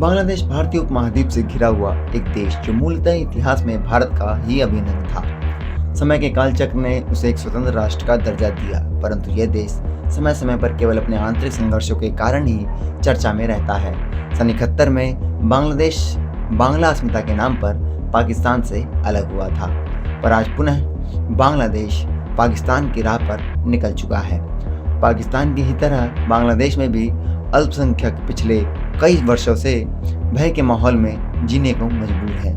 बांग्लादेश भारतीय उपमहाद्वीप से घिरा हुआ एक देश जो मूलतः इतिहास में भारत का ही अभिन्न अंग था। समय के कालचक्र ने उसे एक स्वतंत्र राष्ट्र का दर्जा दिया, परंतु यह देश समय समय पर केवल अपने आंतरिक संघर्षों के कारण ही चर्चा में रहता है। सन 71 में बांग्लादेश बांग्ला अस्मिता के नाम पर पाकिस्तान से अलग हुआ था, पर आज पुनः बांग्लादेश पाकिस्तान की राह पर निकल चुका है। पाकिस्तान की ही तरह बांग्लादेश में भी अल्पसंख्यक पिछले कई वर्षों से भय के माहौल में जीने को मजबूर है।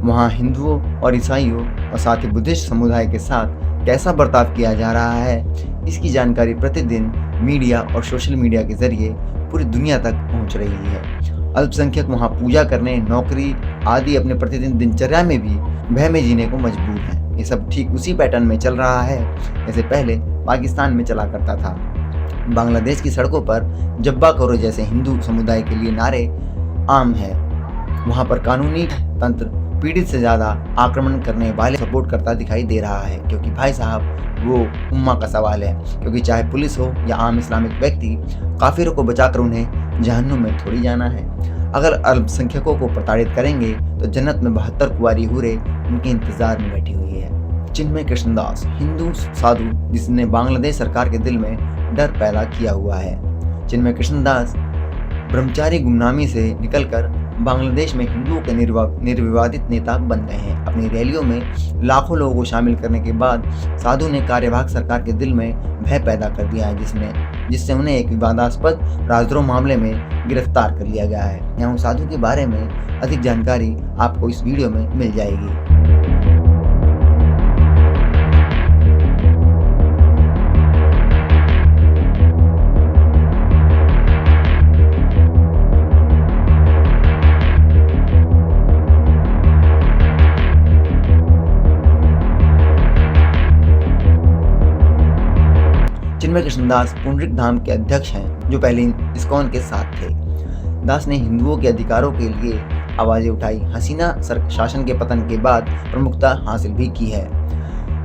वहाँ हिंदुओं और ईसाइयों और साथ ही बुद्धिस्ट समुदाय के साथ कैसा बर्ताव किया जा रहा है, इसकी जानकारी प्रतिदिन मीडिया और सोशल मीडिया के जरिए पूरी दुनिया तक पहुँच रही है। अल्पसंख्यक वहाँ पूजा करने, नौकरी आदि अपने प्रतिदिन दिनचर्या में भी भय में जीने को मजबूर हैं। ये सब ठीक उसी पैटर्न में चल रहा है जैसे पहले पाकिस्तान में चला करता था। बांग्लादेश की सड़कों पर जब्बा करो जैसे हिंदू समुदाय के लिए नारे आम है। वहाँ पर कानूनी तंत्र पीड़ित से ज़्यादा आक्रमण करने वाले सपोर्ट करता दिखाई दे रहा है, क्योंकि भाई साहब वो उम्मा का सवाल है। क्योंकि चाहे पुलिस हो या आम इस्लामिक व्यक्ति, काफिरों को बचाकर उन्हें जहन्नुम में थोड़ी जाना है। अगर अल्पसंख्यकों को प्रताड़ित करेंगे तो जन्नत में 72 कुंवारी हूरें उनके इंतजार में बैठी हुई है। चिन्मय कृष्णदास, हिंदू साधु जिसने बांग्लादेश सरकार के दिल में डर पैदा किया हुआ है। चिन्मय कृष्णदास ब्रह्मचारी गुमनामी से निकलकर बांग्लादेश में हिंदुओं के निर्विवादित नेता बन गए हैं। अपनी रैलियों में लाखों लोगों को शामिल करने के बाद साधु ने कार्यवाहक सरकार के दिल में भय पैदा कर दिया है, जिससे उन्हें एक विवादास्पद राजद्रोह मामले में गिरफ्तार कर लिया गया है। यहाँ साधु के बारे में अधिक जानकारी आपको इस वीडियो में मिल जाएगी। चिन्मय कृष्णदास पुंडरीक धाम के अध्यक्ष हैं, जो पहले इस्कॉन के साथ थे। दास ने हिंदुओं के अधिकारों के लिए आवाजें उठाई। हसीना शासन के पतन के बाद प्रमुखता हासिल भी की है।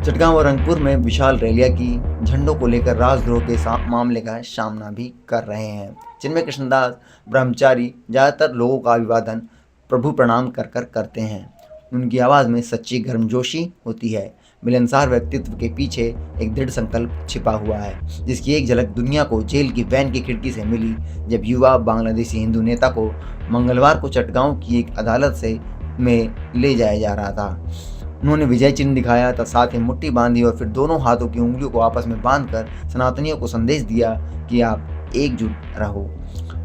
चटगांव और रंगपुर में विशाल रैलियां की, झंडों को लेकर राजद्रोह के मामले का सामना भी कर रहे हैं। चिन्मय कृष्णदास ब्रह्मचारी ज़्यादातर लोगों का अभिवादन प्रभु प्रणाम कर करते हैं। उनकी आवाज़ में सच्ची गर्मजोशी होती है। मिलनसार व्यक्तित्व के पीछे एक दृढ़ संकल्प छिपा हुआ है, जिसकी एक झलक दुनिया को जेल की वैन की खिड़की से मिली, जब युवा बांग्लादेशी हिंदू नेता को मंगलवार को चटगांव की एक अदालत में ले जाया जा रहा था। उन्होंने विजय चिन्ह दिखाया था, साथ ही मुट्ठी बांधी और फिर दोनों हाथों की उंगलियों को आपस में बांधकर सनातनियों को संदेश दिया कि आप एकजुट रहो।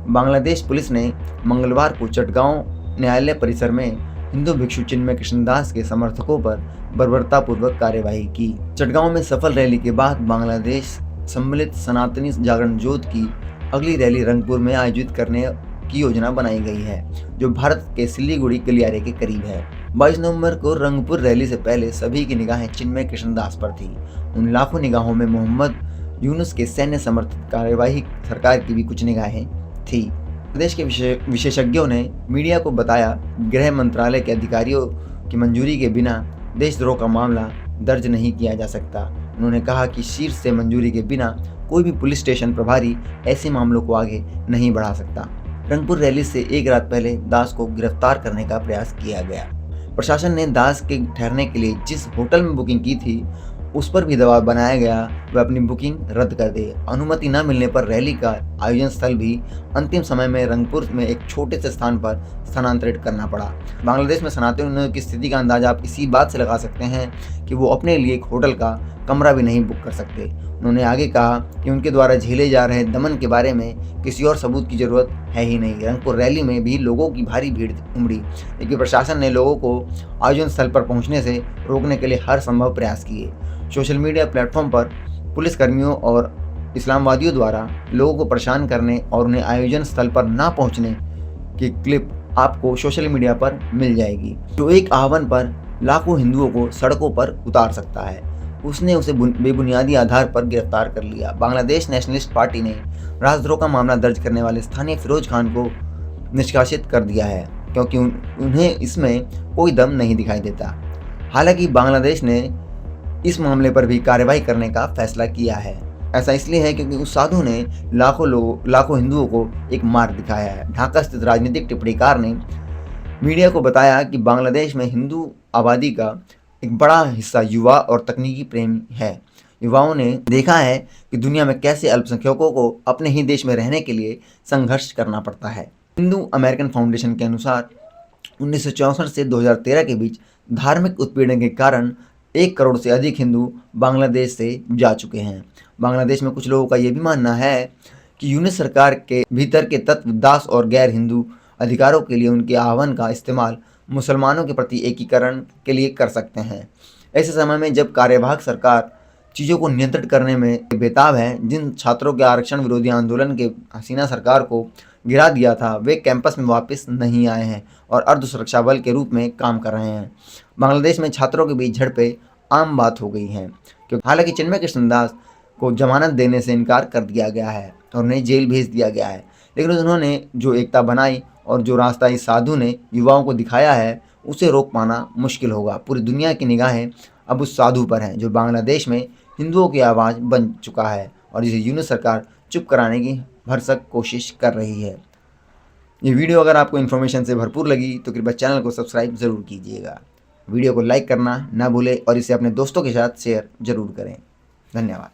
बांग्लादेश पुलिस ने मंगलवार को चटगांव न्यायालय परिसर में हिंदू भिक्षु चिन्मय कृष्णदास के समर्थकों पर बर्बरतापूर्वक कार्यवाही की। चटगांव में सफल रैली के बाद बांग्लादेश सम्मिलित सनातनी जागरण जोत की अगली रैली रंगपुर में आयोजित करने की योजना बनाई गई है, जो भारत के सिलीगुड़ी गलियारे के करीब है। 22 नवंबर को रंगपुर रैली से पहले सभी की निगाहें चिन्मय कृष्णदास पर थी। उन लाखों निगाहों में मोहम्मद यूनुस के सैन्य समर्थित कार्यवाही सरकार की भी कुछ निगाहें थी। प्रदेश के विशेषज्ञों ने मीडिया को बताया, गृह मंत्रालय के अधिकारियों की मंजूरी के बिना देशद्रोह का मामला दर्ज नहीं किया जा सकता। उन्होंने कहा कि शीर्ष से मंजूरी के बिना कोई भी पुलिस स्टेशन प्रभारी ऐसे मामलों को आगे नहीं बढ़ा सकता। रंगपुर रैली से एक रात पहले दास को गिरफ्तार करने का प्रयास किया गया। प्रशासन ने दास के ठहरने के लिए जिस होटल में बुकिंग की थी, उस पर भी दबाव बनाया गया वह अपनी बुकिंग रद्द कर दे। अनुमति न मिलने पर रैली का आयोजन स्थल भी अंतिम समय में रंगपुर में एक छोटे से स्थान पर स्थानांतरित करना पड़ा। बांग्लादेश में सनातनियों की स्थिति का अंदाजा आप इसी बात से लगा सकते हैं कि वो अपने लिए एक होटल का कमरा भी नहीं बुक कर सकते। उन्होंने आगे कहा कि उनके द्वारा झेले जा रहे दमन के बारे में किसी और सबूत की जरूरत है ही नहीं। रंगपुर रैली में भी लोगों की भारी भीड़ उमड़ी, लेकिन प्रशासन ने लोगों को आयोजन स्थल पर पहुंचने से रोकने के लिए हर संभव प्रयास किए। सोशल मीडिया प्लेटफॉर्म पर पुलिसकर्मियों और इस्लामवादियों द्वारा लोगों को परेशान करने और उन्हें आयोजन स्थल पर ना पहुंचने की क्लिप आपको सोशल मीडिया पर मिल जाएगी, जो एक आह्वान पर लाखों हिंदुओं को सड़कों पर उतार सकता है। उसने उसे बेबुनियादी आधार पर गिरफ्तार कर लिया। बांग्लादेश नेशनलिस्ट पार्टी ने राजद्रोह का मामला दर्ज करने वाले स्थानीय फिरोज खान को निष्कासित कर दिया है, क्योंकि उन्हें इसमें कोई दम नहीं दिखाई देता। हालांकि बांग्लादेश ने इस मामले पर भी कार्रवाई करने का फैसला किया है। ऐसा इसलिए है क्योंकि उस साधु ने लाखों हिंदुओं को एक मार्ग दिखाया है। ढाका स्थित राजनीतिक टिप्पणीकार ने मीडिया को बताया कि बांग्लादेश में हिंदू आबादी का एक बड़ा हिस्सा युवा और तकनीकी प्रेमी है। युवाओं ने देखा है कि दुनिया में कैसे अल्पसंख्यकों को अपने ही देश में रहने के लिए संघर्ष करना पड़ता है। हिंदू अमेरिकन फाउंडेशन के अनुसार 1964 से 2013 के बीच धार्मिक उत्पीड़न के कारण 1 करोड़ से अधिक हिंदू बांग्लादेश से जा चुके हैं। बांग्लादेश में कुछ लोगों का यह भी मानना है कि यूनिट सरकार के भीतर के तत्व दास और गैर हिंदू अधिकारों के लिए उनके आह्वान का इस्तेमाल मुसलमानों के प्रति एकीकरण के लिए कर सकते हैं। ऐसे समय में जब कार्यवाहक सरकार चीज़ों को नियंत्रित करने में बेताब है, जिन छात्रों के आरक्षण विरोधी आंदोलन के हसीना सरकार को गिरा दिया था, वे कैंपस में वापस नहीं आए हैं और अर्ध सुरक्षा बल के रूप में काम कर रहे हैं। बांग्लादेश में छात्रों के बीच झड़पें आम बात हो गई हैं, क्योंकि हालांकि चिन्मय कृष्णदास को जमानत देने से इनकार कर दिया गया है और उन्हें जेल भेज दिया गया है, लेकिन उन्होंने जो एकता बनाई और जो रास्ता इस साधु ने युवाओं को दिखाया है, उसे रोक पाना मुश्किल होगा। पूरी दुनिया की निगाहें अब उस साधु पर हैं जो बांग्लादेश में हिंदुओं की आवाज़ बन चुका है और जिसे यूनिट सरकार चुप कराने की भरसक कोशिश कर रही है। ये वीडियो अगर आपको इन्फॉर्मेशन से भरपूर लगी तो कृपया चैनल को सब्सक्राइब ज़रूर कीजिएगा। वीडियो को लाइक करना ना भूलें और इसे अपने दोस्तों के साथ शेयर ज़रूर करें। धन्यवाद।